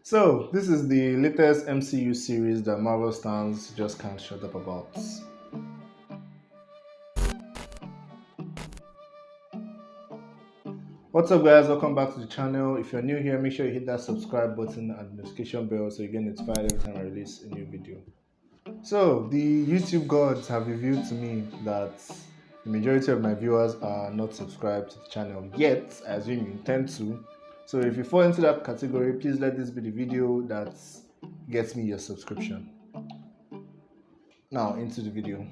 So, this is the latest MCU series that Marvel stans just can't shut up about. What's up, guys? Welcome back to the channel. If you're new here, make sure you hit that subscribe button and the notification bell so you get notified every time I release a new video. So, the YouTube gods have revealed to me that the majority of my viewers are not subscribed to the channel yet. I assume you intend to. So, if you fall into that category, please let this be the video that gets me your subscription. Now, into the video.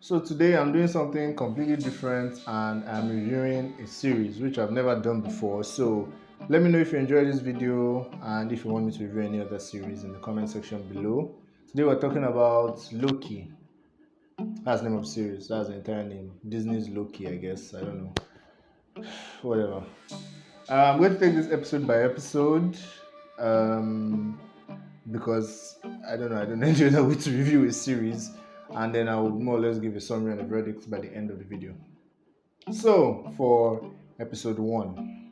So today I'm doing something completely different and I'm reviewing a series which I've never done before. So let me know if you enjoyed this video and if you want me to review any other series in the comment section below. Today we're talking about Loki. That's the name of the series. That's the entire name. Disney's Loki, I guess. I don't know. Whatever. I'm going to take this episode by episode because I don't know any other way to review a series, and then I will more or less give a summary and a verdict by the end of the video. So for episode 1,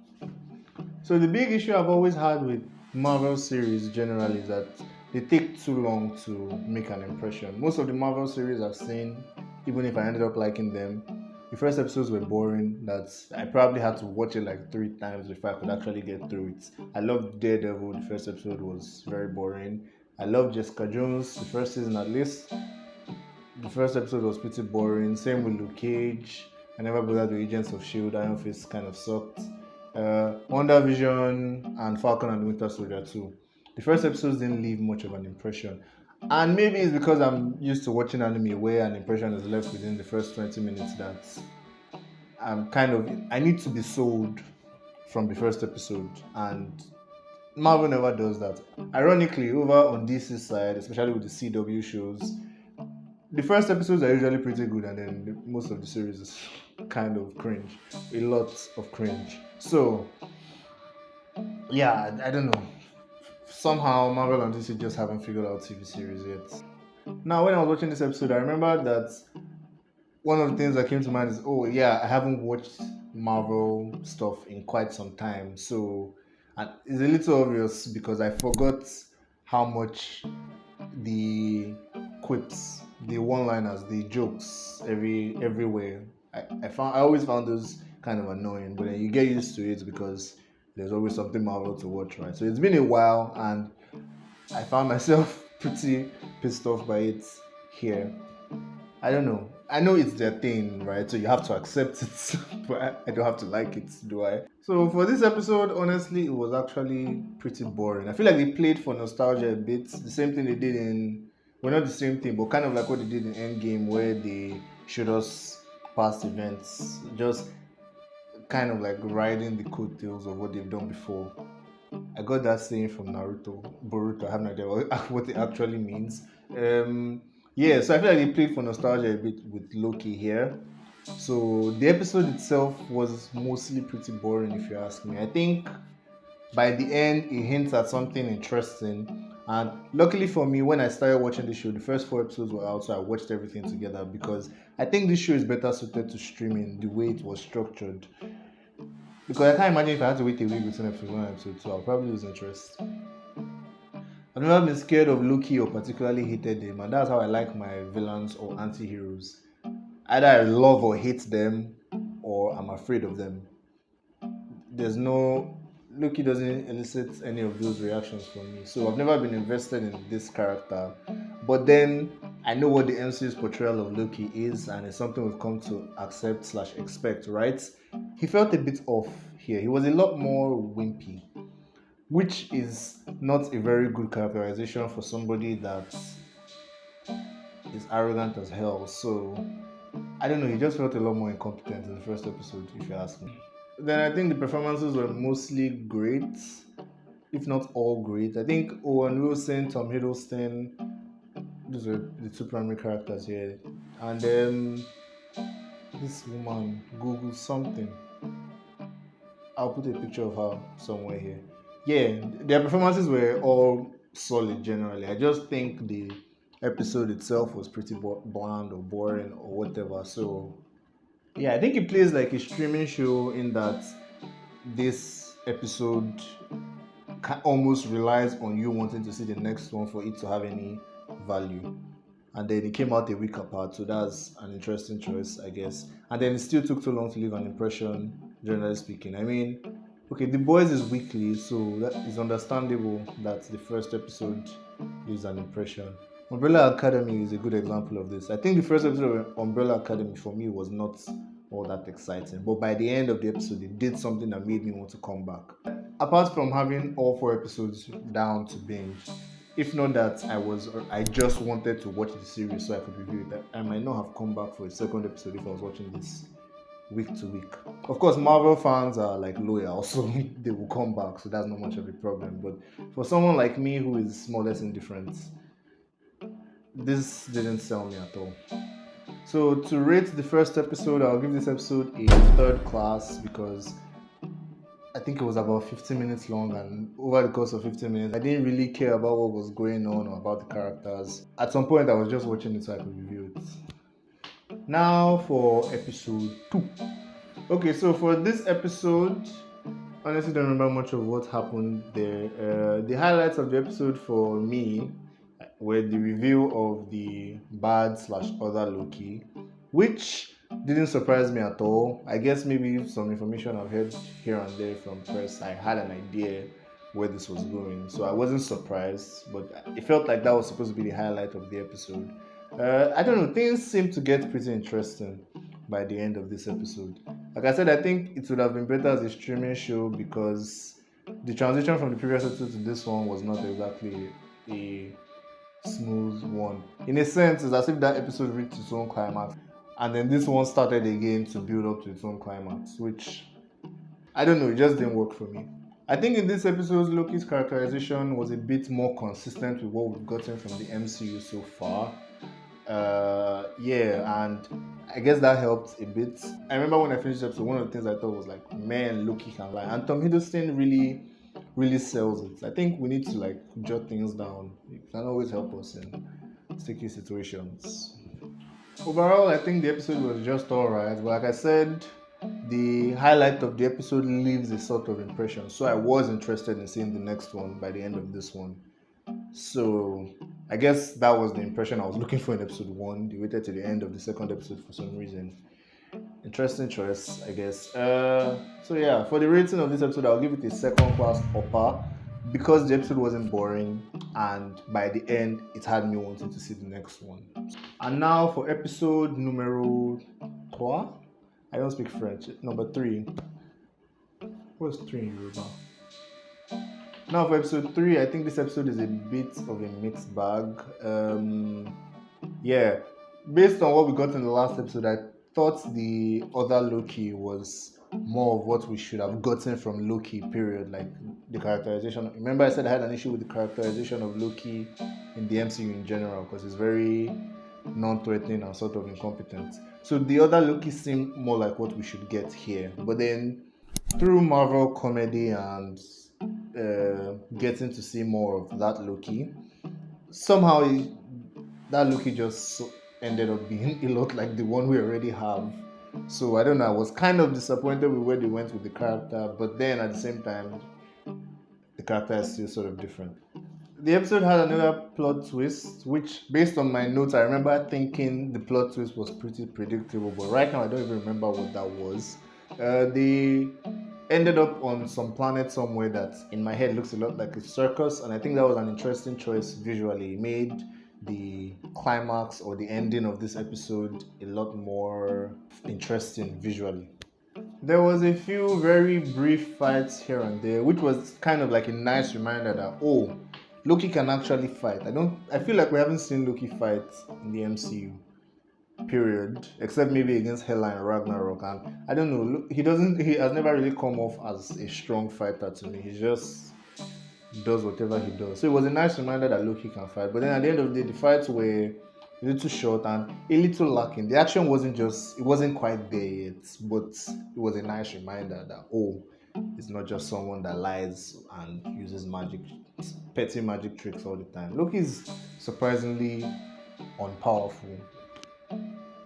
so the big issue I've always had with Marvel series generally is that they take too long to make an impression. Most of the Marvel series I've seen, even if I ended up liking them, the first episodes were boring. That I probably had to watch it like 3 times before I could actually get through it. I loved Daredevil. The first episode was very boring. I loved Jessica Jones. The first season, at least, the first episode was pretty boring. Same with Luke Cage. I never bothered with Agents of Shield. Iron Fist kind of sucked. WandaVision and Falcon and the Winter Soldier too. The first episodes didn't leave much of an impression. And maybe it's because I'm used to watching anime where an impression is left within the first 20 minutes that I need to be sold from the first episode, and Marvel never does that. Ironically, over on DC's side, especially with the CW shows, the first episodes are usually pretty good, and then most of the series is kind of cringe. A lot of cringe. So, yeah, I don't know. Somehow Marvel and DC just haven't figured out TV series yet. Now, when I was watching this episode, I remember that one of the things that came to mind is, oh yeah, I haven't watched Marvel stuff in quite some time. So, and it's a little obvious because I forgot how much the quips, the one-liners, the jokes everywhere. I always found those kind of annoying, but then you get used to it because there's always something Marvel to watch, right? So it's been a while, and I found myself pretty pissed off by it here. I don't know. I know it's their thing, right? So you have to accept it, but I don't have to like it, do I? So for this episode, honestly, it was actually pretty boring. I feel like they played for nostalgia a bit. The same thing they did in, well, not the same thing, but kind of like what they did in Endgame, where they showed us past events. Just kind of like riding the coattails of what they've done before. I got that saying from Boruto. I have no idea what it actually means. Yeah, so I feel like they played for nostalgia a bit with Loki here. So the episode itself was mostly pretty boring, if you ask me. I think by the end it hints at something interesting. And luckily for me, when I started watching the show, the first 4 episodes were out, so I watched everything together because I think this show is better suited to streaming the way it was structured. Because I can't imagine if I had to wait a week between episode 1 and episode 2, I'll probably lose interest. I've never been scared of Loki or particularly hated him, and that's how I like my villains or anti-heroes. Either I love or hate them, or I'm afraid of them. Loki doesn't elicit any of those reactions from me, so I've never been invested in this character. But then I know what the MCU's portrayal of Loki is, and it's something we've come to accept/expect, right? He felt a bit off here. He was a lot more wimpy, which is not a very good characterization for somebody that is arrogant as hell. So I don't know, he just felt a lot more incompetent in the first episode, if you ask me. Then I think the performances were mostly great, if not all great. I think Owen Wilson, Tom Hiddleston, those are the 2 primary characters here. And then this woman, Gugu something. I'll put a picture of her somewhere here. Yeah, their performances were all solid generally. I just think the episode itself was pretty bland or boring or whatever. So yeah, I think it plays like a streaming show in that this episode almost relies on you wanting to see the next one for it to have any value. And then it came out a week apart, so that's an interesting choice, I guess. And then it still took too long to leave an impression, generally speaking. I mean, okay, The Boys is weekly, so that is understandable that the first episode leaves an impression. Umbrella Academy is a good example of this. I think the first episode of Umbrella Academy for me was not all that exciting, but by the end of the episode, it did something that made me want to come back. Apart from having all 4 episodes down to binge, if not that I just wanted to watch the series so I could review it, I might not have come back for a second episode if I was watching this week to week. Of course, Marvel fans are like loyal, so they will come back, so that's not much of a problem. But for someone like me who is more or less indifferent, this didn't sell me at all. So to rate the first episode, I'll give this episode a 3rd class because I think it was about 15 minutes long, and over the course of 15 minutes, I didn't really care about what was going on or about the characters. At some point, I was just watching it so I could review it. Now for episode 2. Okay, so for this episode, honestly don't remember much of what happened there. The highlights of the episode for me were the reveal of the bad/other Loki, which didn't surprise me at all. I guess maybe some information I've heard here and there from press, I had an idea where this was going, so I wasn't surprised, but it felt like that was supposed to be the highlight of the episode. I don't know, things seem to get pretty interesting by the end of this episode. Like I said, I think it would have been better as a streaming show because the transition from the previous episode to this one was not exactly a smooth one. In a sense, it's as if that episode reached its own climax and then this one started again to build up to its own climax, which I don't know, it just didn't work for me. I think in this episode, Loki's characterization was a bit more consistent with what we've gotten from the MCU so far. And I guess that helped a bit. I remember when I finished the episode, one of the things I thought was like, man, Loki can lie. And Tom Hiddleston really sells it. I think we need to like jot things down. It can always help us in sticky situations. Overall, I think the episode was just alright, but like I said, the highlight of the episode leaves a sort of impression. So I was interested in seeing the next one by the end of this one. So I guess that was the impression I was looking for in episode 1. They waited to the end of the second episode for some reason. Interesting choice, I guess. So yeah, for the rating of this episode, I'll give it a 2nd class upper because the episode wasn't boring and by the end it had me wanting to see the next one. And now for episode numero 3. I don't speak French. Number 3. What's 3 in Yoruba? Now for episode 3, I think this episode is a bit of a mixed bag. Based on what we got in the last episode, I thought the other Loki was more of what we should have gotten from Loki, period. Like the characterization. Remember I said I had an issue with the characterization of Loki in the MCU in general because it's very non-threatening and sort of incompetent. So the other Loki seemed more like what we should get here. But then through Marvel comedy and getting to see more of that Loki, somehow that Loki just ended up being a lot like the one we already have. So I don't know, I was kind of disappointed with where they went with the character, but then at the same time, the character is still sort of different. The episode had another plot twist, which based on my notes, I remember thinking the plot twist was pretty predictable, but right now I don't even remember what that was. They ended up on some planet somewhere that in my head looks a lot like a circus, and I think that was an interesting choice visually. It made the climax or the ending of this episode a lot more interesting visually. There was a few very brief fights here and there, which was kind of like a nice reminder that Loki can actually fight. I feel like we haven't seen Loki fight in the MCU, period, except maybe against Hela and Ragnarok, and I don't know, he has never really come off as a strong fighter to me. He just does whatever he does. So it was a nice reminder that Loki can fight, but then at the end of the day, the fights were a little short and a little lacking. The action wasn't quite there yet, but it was a nice reminder that it's not just someone that lies and uses petty magic tricks all the time. Loki is surprisingly unpowerful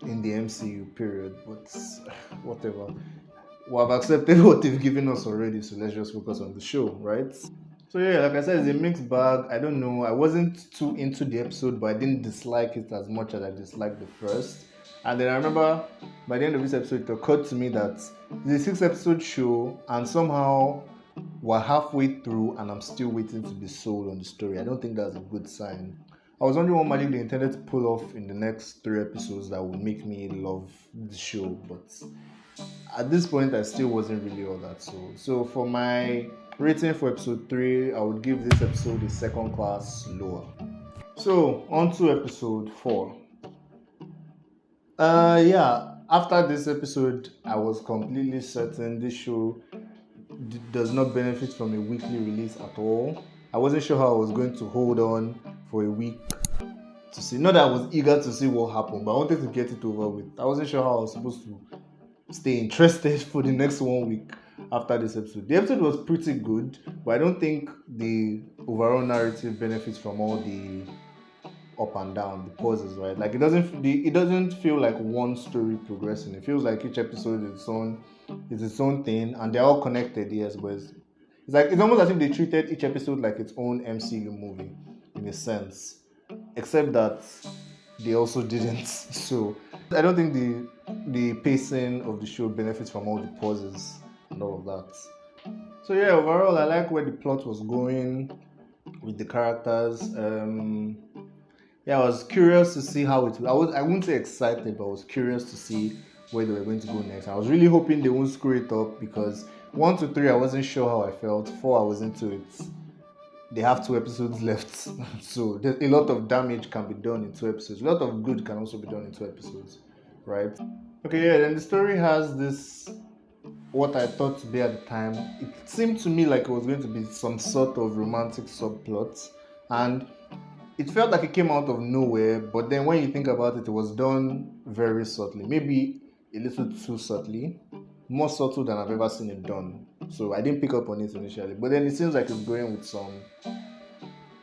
in the MCU, period, but whatever. We have accepted what they've given us already, so let's just focus on the show, right? So yeah, like I said, it's a mixed bag. I don't know. I wasn't too into the episode, but I didn't dislike it as much as I disliked the first. And then I remember by the end of this episode, it occurred to me that it's a 6 episode show, and somehow we're halfway through, and I'm still waiting to be sold on the story. I don't think that's a good sign. I was wondering what magic they intended to pull off in the next 3 episodes that would make me love the show, but at this point I still wasn't really all that sold. So for my rating for episode 3, I would give this episode a second class lower. So on to episode 4. Yeah, after this episode I was completely certain this show does not benefit from a weekly release at all. I wasn't sure how I was going to hold on for a week to see. Not that I was eager to see what happened, but I wanted to get it over with. I wasn't sure how I was supposed to stay interested for the next 1 week after this episode. The episode was pretty good, but I don't think the overall narrative benefits from all the up and down, the pauses, right? Like it doesn't feel like one story progressing. It feels like each episode is its own thing, and they're all connected, yes, but it's almost as if they treated each episode like its own MCU movie in a sense, except that they also didn't. So I don't think the pacing of the show benefits from all the pauses and all of that. So yeah, overall I like where the plot was going with the characters. Yeah, I was curious to see how I wouldn't say excited, but I was curious to see where they were going to go next. I was really hoping they won't screw it up because 1 to 3 I wasn't sure how I felt. 4 I was into it. They have 2 episodes left, so a lot of damage can be done in 2 episodes. A lot of good can also be done in 2 episodes, right? Okay, yeah. Then the story has this, what I thought to be at the time. It seemed to me like it was going to be some sort of romantic subplot, and it felt like it came out of nowhere. But then when you think about it, it was done very subtly, maybe a little too subtly, more subtle than I've ever seen it done. So I didn't pick up on it initially, but then it seems like it's going with some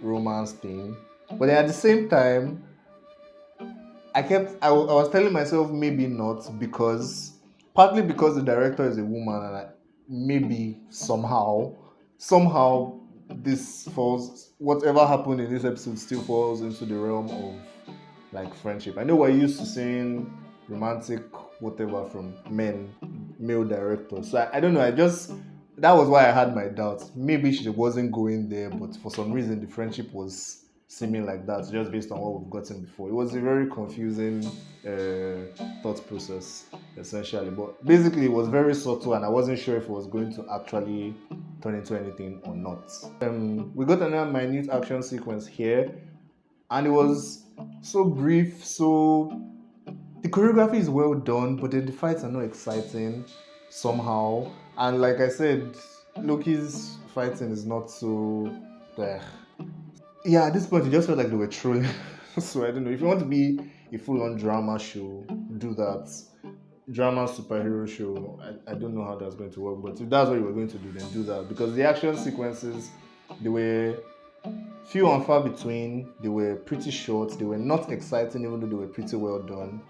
romance thing. But then at the same time, I was telling myself maybe not, because partly because the director is a woman, and maybe somehow this falls, whatever happened in this episode still falls into the realm of like friendship. I know we're used to seeing romantic whatever from male directors. So I don't know. That was why I had my doubts. Maybe she wasn't going there, but for some reason the friendship was seeming like that, just based on what we've gotten before. It was a very confusing thought process, essentially. But basically, it was very subtle, and I wasn't sure if it was going to actually turn into anything or not. We got another minute action sequence here, and it was so brief, so the choreography is well done, but then the fights are not exciting somehow. And like I said, Loki's fighting is not so. Yeah, at this point, it just felt like they were trolling. So I don't know. If you want to be a full-on drama show, do that. Drama superhero show. I don't know how that's going to work, but if that's what you were going to do, then do that. Because the action sequences, they were few and far between. They were pretty short. They were not exciting, even though they were pretty well done.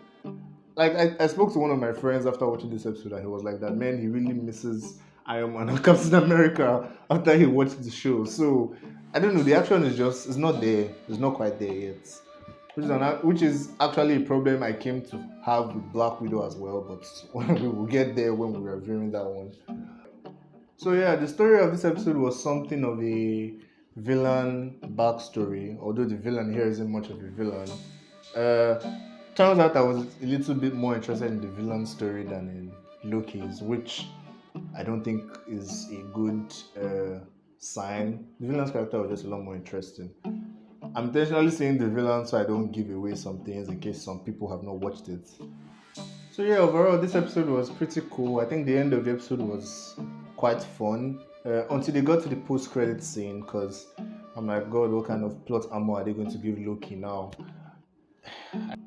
Like I spoke to one of my friends after watching this episode, and he was like, that man, he really misses Iron Man and Captain America after he watched the show. So I don't know, the action it's not there. It's not quite there yet. Which is actually a problem I came to have with Black Widow as well, but we will get there when we are reviewing that one. So yeah, the story of this episode was something of a villain backstory, although the villain here isn't much of a villain. Turns out I was a little bit more interested in the villain story than in Loki's, which I don't think is a good sign. The villain's character was just a lot more interesting. I'm intentionally saying the villain so I don't give away some things in case some people have not watched it. So yeah, overall this episode was pretty cool. I think the end of the episode was quite fun until they got to the post-credit scene, because I'm like, God, what kind of plot armor are they going to give Loki now?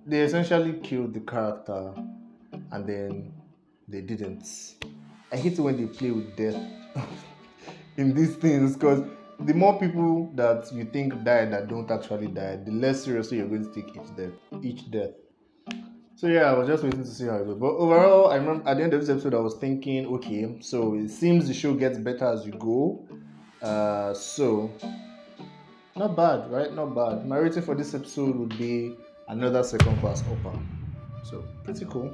They essentially killed the character, and then they didn't. I hate it when they play with death in these things, because the more people that you think died that don't actually die, the less seriously you're going to take each death. So yeah, I was just waiting to see how it goes. But overall, I remember at the end of this episode, I was thinking, okay, so it seems the show gets better as you go. So not bad, right? Not bad. My rating for this episode would be another second class upper. So pretty cool.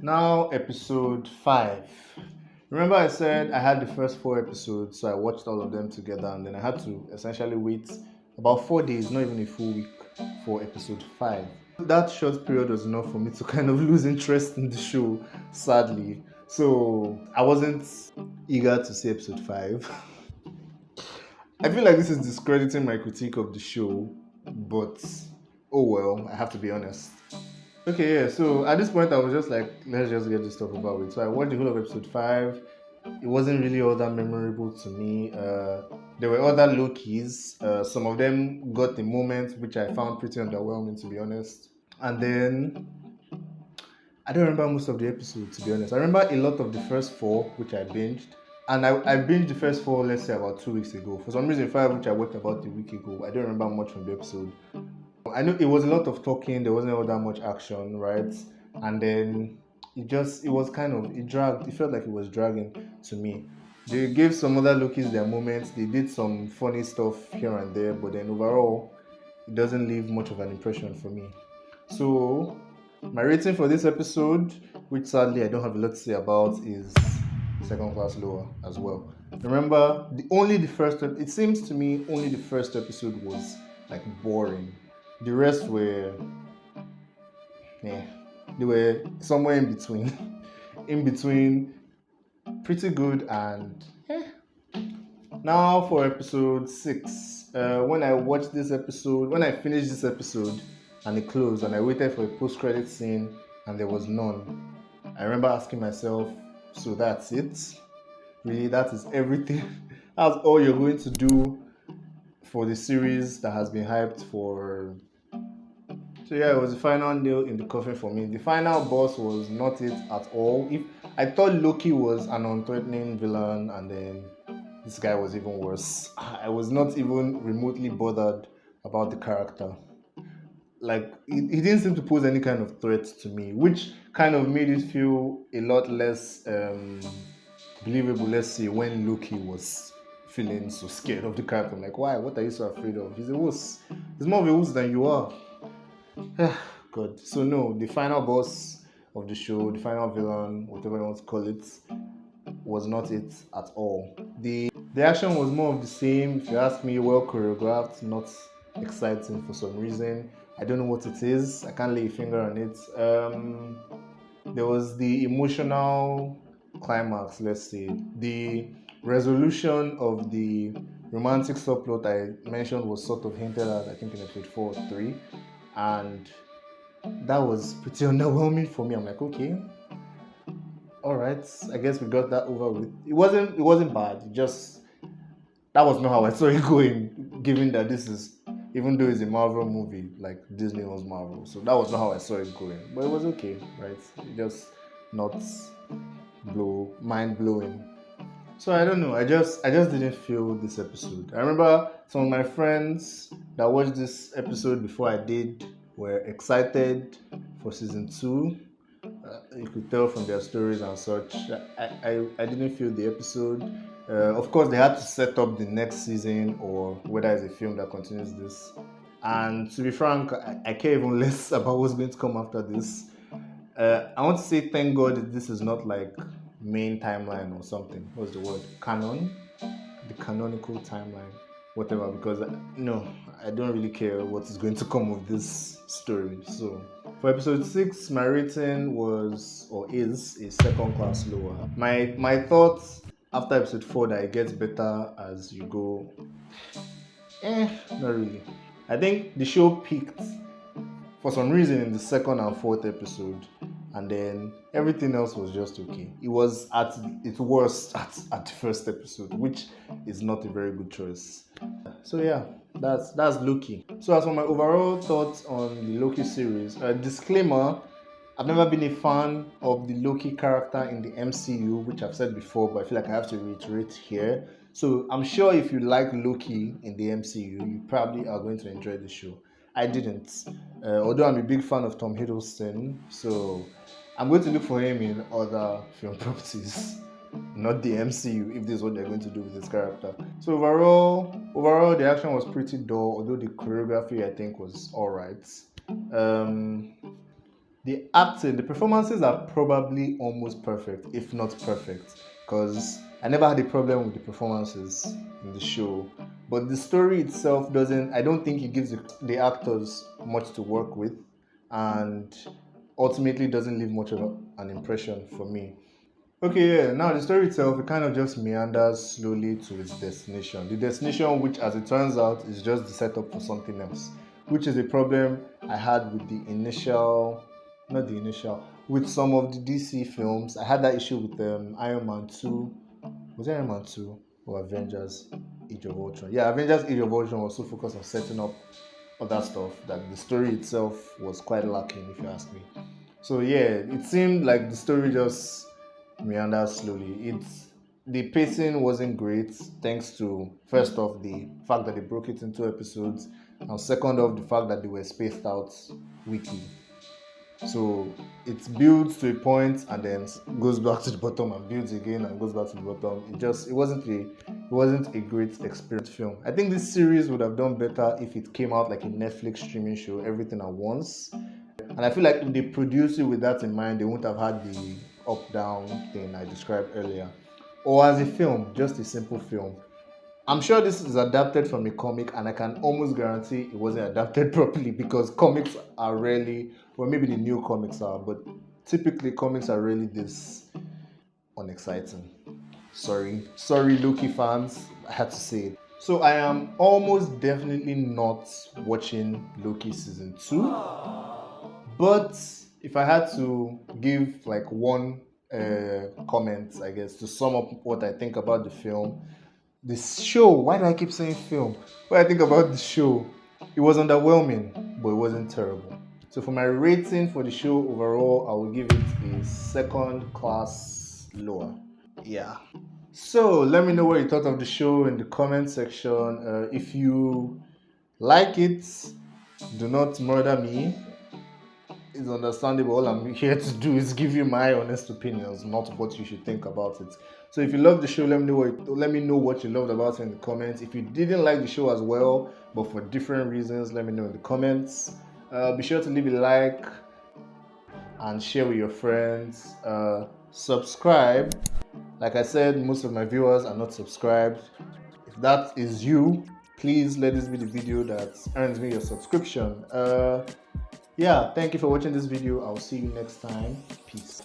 Now episode 5. Remember I said I had the first 4 episodes, so I watched all of them together, and then I had to essentially wait about 4 days, not even a full week, for episode 5. That short period was enough for me to kind of lose interest in the show, sadly. So I wasn't eager to see episode 5. I feel like this is discrediting my critique of the show, but oh well, I have to be honest. Okay, yeah, so at this point I was just like, let's just get this stuff over with. So I watched the whole of episode 5. It wasn't really all that memorable to me. There were other Lokis. Some of them got the moment, which I found pretty underwhelming, to be honest. And then I don't remember most of the episodes, to be honest. I remember a lot of the first 4, which I binged. And I binged the first 4, let's say, about 2 weeks ago. For some reason, 5, which I watched about a week ago, I don't remember much from the episode. I know it was a lot of talking, there wasn't all that much action, right? And then it dragged. It felt like it was dragging to me. They gave some other Lokis their moments, they did some funny stuff here and there, but then overall, it doesn't leave much of an impression for me. So, my rating for this episode, which sadly I don't have a lot to say about, is second class lower as well. Remember, it seems to me only the first episode was like boring. The rest were, they were somewhere in between. In between, pretty good and Now for episode 6. When I finished this episode and it closed and I waited for a post-credit scene and there was none, I remember asking myself, so that's it? Really, that is everything? That's all you're going to do for the series that has been hyped for? So yeah, it was the final nail in the coffin for me. The final boss was not it at all. If I thought Loki was an unthreatening villain, and then this guy was even worse. I was not even remotely bothered about the character. Like he didn't seem to pose any kind of threat to me, which kind of made it feel a lot less believable. Let's say when Loki was feeling so scared of the character. I'm like, why? What are you so afraid of? He's a wuss. He's more of a wuss than you are. God. So no, the final boss of the show, the final villain, whatever you want to call it, was not it at all. The action was more of the same. If you ask me, well choreographed, not exciting for some reason. I don't know what it is. I can't lay a finger on it. There was the emotional climax, let's say. The resolution of the romantic subplot I mentioned was sort of hinted at, I think, in episode 4 or 3. And that was pretty underwhelming for me. I'm like, okay, all right, I guess we got that over with. It wasn't bad. That was not how I saw it going, given that this is, even though it's a Marvel movie, like Disney was Marvel, so that was not how I saw it going. But it was okay, right? It just not mind blowing. So I don't know. I just didn't feel this episode. I remember some of my friends that watched this episode before I did were excited for season 2. You could tell from their stories and such. I didn't feel the episode. Of course, they had to set up the next season, or whether it's a film that continues this. And to be frank, I care even less about what's going to come after this. I want to say thank God that this is not like main timeline or something. What's the word? Canon? The canonical timeline. Whatever, because I don't really care what is going to come of this story. So for episode 6, my rating was, or is, a second class lower. My thoughts after episode 4 that it gets better as you go, not really. I think the show peaked for some reason in the 2nd and 4th episode, and then everything else was just okay. It was at its worst at the first episode, which is not a very good choice. So yeah, that's Loki. So as for my overall thoughts on the Loki series, disclaimer, I've never been a fan of the Loki character in the MCU, which I've said before, but I feel like I have to reiterate here. So I'm sure if you like Loki in the MCU, you probably are going to enjoy the show. I didn't. Although I'm a big fan of Tom Hiddleston, so I'm going to look for him in other film properties. not the MCU, if this is what they're going to do with this character. So overall, the action was pretty dull, although the choreography I think was alright. The acting, the performances are probably almost perfect, if not perfect, because I never had a problem with the performances in the show. But the story itself doesn't, I don't think it gives the actors much to work with, and ultimately doesn't leave much of an impression for me. Okay, yeah, now the story itself, it kind of just meanders slowly to its destination. The destination, which as it turns out, is just the setup for something else, which is a problem I had with the initial, not the initial, with some of the DC films. I had that issue with Iron Man 2. Was it Iron Man 2 or Avengers Age of Ultron? Yeah, Avengers Age of Ultron was so focused on setting up other stuff that the story itself was quite lacking, if you ask me. So yeah, it seemed like the story just meanders slowly. The pacing wasn't great, thanks to first off the fact that they broke it into episodes, and second off the fact that they were spaced out weekly. So it builds to a point and then goes back to the bottom and builds again and goes back to the bottom. It wasn't a great experience film. I think this series would have done better if it came out like a Netflix streaming show, everything at once. And I feel like if they produced it with that in mind, they wouldn't have had the up-down thing I described earlier. Or as a film, just a simple film. I'm sure this is adapted from a comic, and I can almost guarantee it wasn't adapted properly, because comics are rarely, well, maybe the new comics are, but typically comics are really this unexciting. Sorry, Loki fans, I had to say it. So I am almost definitely not watching Loki season 2, but if I had to give like one comment, I guess, to sum up what I think about the film, this show, why do I keep saying film? What I think about the show, it was underwhelming, but it wasn't terrible. So for my rating for the show overall, I will give it a second class lower. Yeah. So let me know what you thought of the show in the comment section. If you like it, do not murder me. It's understandable. All I'm here to do is give you my honest opinions, not what you should think about it. So if you love the show, let me know what you loved about it in the comments. If you didn't like the show as well, but for different reasons, let me know in the comments. Be sure to leave a like and share with your friends. Subscribe. Like I said, most of my viewers are not subscribed. If that is you, please let this be the video that earns me your subscription. Yeah, thank you for watching this video. I'll see you next time. Peace.